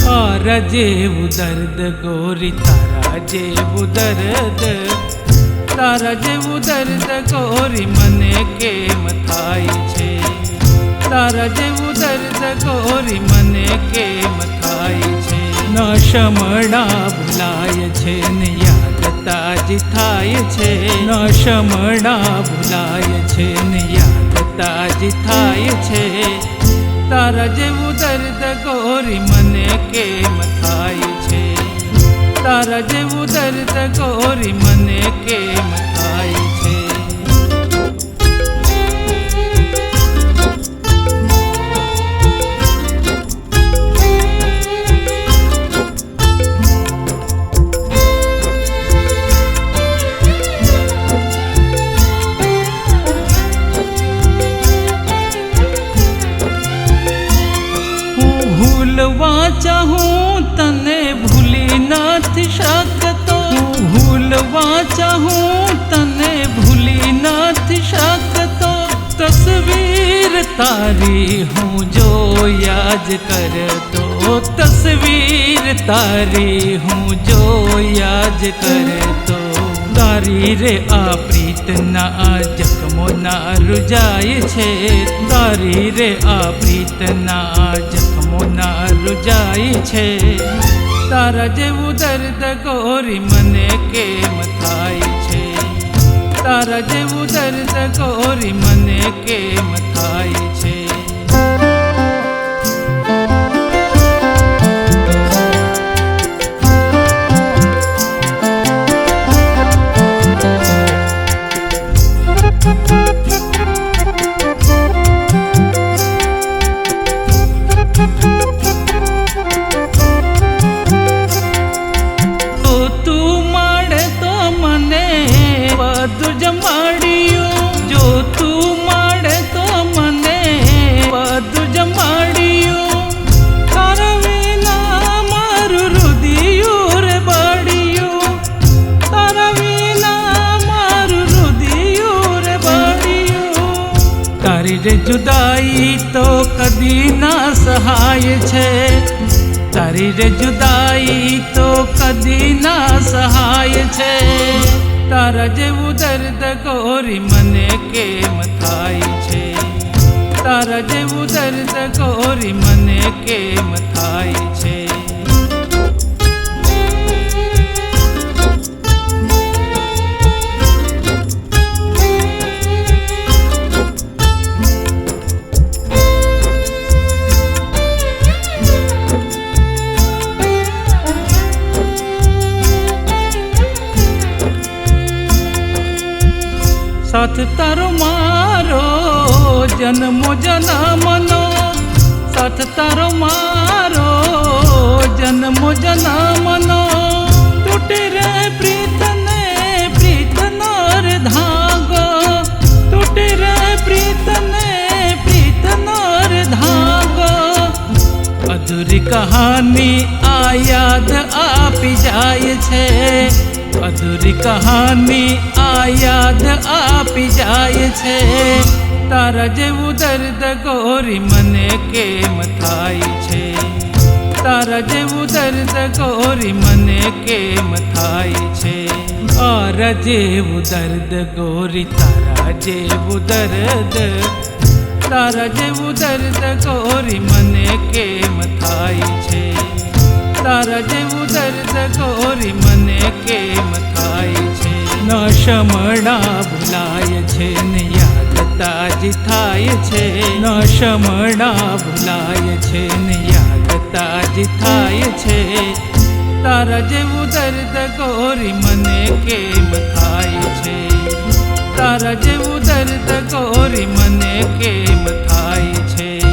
તારા જેવું દર્દ ગોરી, તારા જેવું દર્દ, તારા જેવું દર્દ ગોરી મને કેમ થાય છે? તારા જેવું દર્દ ગોરી મને કેમ થાય છે? ન શમણા ભૂલાય છે ને યાદ તાજી થાય છે, ન શમણા ભૂલાય છે ને યાદ તાજી થાય છે. તારા જેવું દર્દ ગોરી મને કેમ થાય છે? તારા જેવું દર્દ ગોરી મને કેમ થાય છે? ભૂલવા ચાહું તને ભૂલી નથી શકતો, ભૂલવા ચાહું તને ભૂલી નથી શકતો. તસવીર તારી હું જોયા જ કરતો, તસવીર તારી હું જોયા જ કરતો. તારી રે આ પ્રીતના જખમો ના રૂજાય છે, તારી રે આ પ્રીતના જખમો ના રૂજાય છે. તારા જેવું દર્દ ગોરી મને કેમ થાય છે? તારા જેવું દર્દ ગોરી મને કેમ થાય છે? બધું જમાડ્યું, જો તું મળે તો મને બધું જમાડ્યું. તારા વિના મારું હૃદય રે બળ્યું, તારા વિના મારું હૃદય રે બળ્યું. તારી રે જુદાઈ તો કદી ના સહાય છે, તારી રે જુદાઈ તો કદી ના સહાય છે. તારા જેવું દર્દ ગોરી મને કેમ થાય છે? તારા જેવું દર્દ ગોરી મને કેમ થાય છે? સાથ તારો મારો જન્મો જન્મનો, સાથ તારો મારો જન્મો જન્મનો. તૂટે રે પ્રીતને પ્રીતનો રે ધાગો, તૂટે રે પ્રીતને પ્રીતનો રે ધાગો. અધૂરી કહાની આ યાદ આપી જાય છે, અધૂરી કહાની આ યાદ આપી જાય છે. તારા જેવું દર્દ ગોરી મને કેમ થાય છે? તારા જેવું દર્દ ગોરી મને કેમ થાય છે? તારા જેવું દર્દ ગોરી, તારા જેવું દર્દ, તારા જેવું દર્દ ગોરી મને કેમ થાય છે? તારા જેવું દર્દ ગોરી મને કેમ થાય છે? ન શમણા ભૂલાય છે ને યાદ તાજી થાય છે ન શમણા ભૂલાય છે ને યાદ તાજી થાય છે તારા જેવું દર્દ ગોરી મને કેમ થાય છે તારા જેવું દર્દ ગોરી મને કેમ થાય છે